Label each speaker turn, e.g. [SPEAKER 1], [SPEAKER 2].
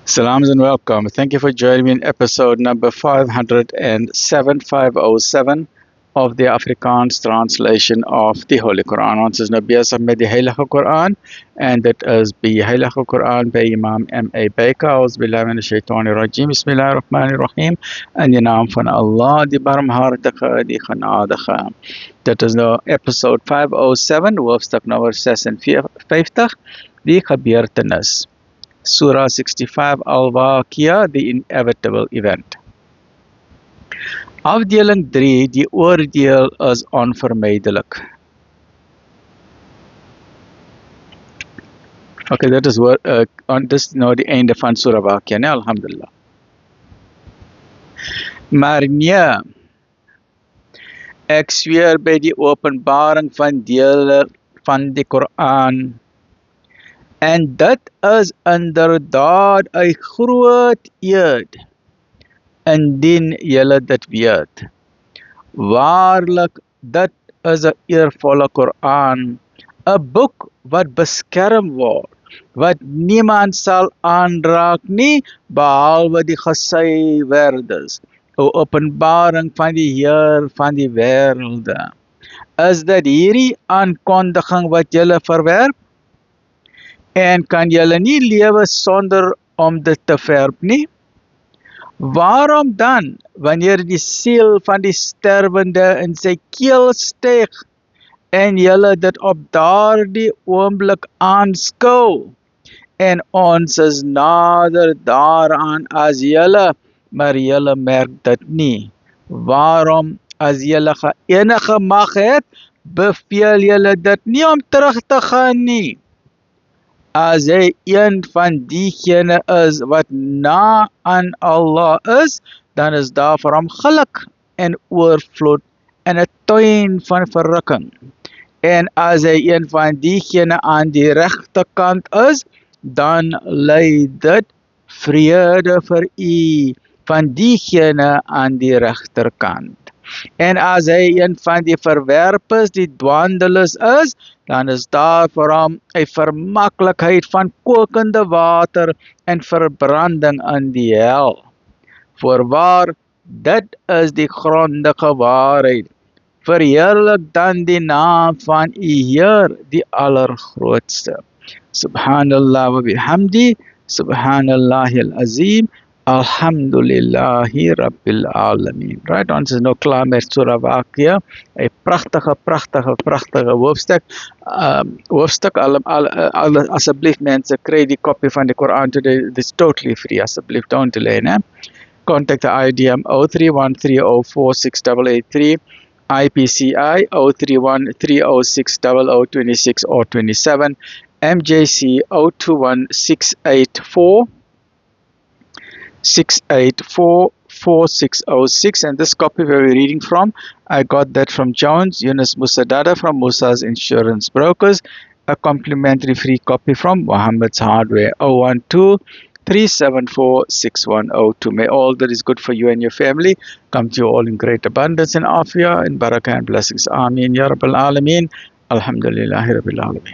[SPEAKER 1] Salams and welcome. Thank you for joining me in episode number 507, 507 of the Afrikaans translation of the Holy Quran. Ons is nou besig met die Heilige Quran en dit is die Heilige Quran by Imam M.A. Baker. Auzubillahi minash shaitani rajim. Bismillahirrahmanirrahim. In die naam van Allah, die barmhartige, die genadige. Dit is nou episode 507, hoofstuk nummer 56, die gebeurtenis. Surah 65 Al-Waqia, the inevitable event. Afdeling 3, die oordeel is onvermijdelik. Okay, that is what on this nou die einde van Surah Waqia, nee, alhamdulillah. Maar nee, ek zweer by die openbaring van dele van die Quran. En dit is inderdaad 'n groot eed, indien julle dit weet. Waarlik, dit is 'n eervolle Koran, 'n boek wat beskerm word, wat niemand sal aanraak nie, behalwe die gesuiwerdes. 'n openbaring van die Heer van die wêrelde. Is dit hierdie aankondiging wat julle verwerp? En kan julle nie lewe sonder om dit te verp nie? Waarom dan, wanneer die siel van die sterwende in sy keel steeg, en julle dit op daardie oomblik aanskou, en ons is nader daaraan as julle, maar julle merk dit nie. Waarom, as julle enige mag het, beveel julle dit nie om terug te gaan nie? As hy een van diegene is wat na aan Allah is, dan is daar vir hom geluk en oorvloed en 'n tuin van verrukking. En as hy een van diegene aan die regterkant is, dan lei dit vrede vir u van diegene aan die regterkant. En as hy een van die verwerpers, die dwandeles is, dan is daar vir hom 'n vermaklikheid van kokende water en verbranding in die hel. Voorwaar, dit is die grondige waarheid. Verheerlik dan die naam van u Heer, die Allergrootste. Subhanallah wa bihamdi, subhanallahil azim, alhamdulillahi rabbil alamin. Right, ons is nou klaar met Surah Waqia, 'n pragtige hoofstuk. Asseblief mense, kry die kopie van die Quran today. It's totally free, asseblief, don't delay, né? Contact the IDM 0313046883, IPCI 0313060026 or 27, MJC 0216844606, and this copy where we're reading from, I got that from Jones, Yunus Musadada from Musa's Insurance Brokers, a complimentary free copy from Muhammad's Hardware, 012-374-6102. May all that is good for you and your family come to you all in great abundance and afiyah and barakah and blessings. Ameen Ya Rabbal Alameen. Alhamdulillahi Rabbil Alameen.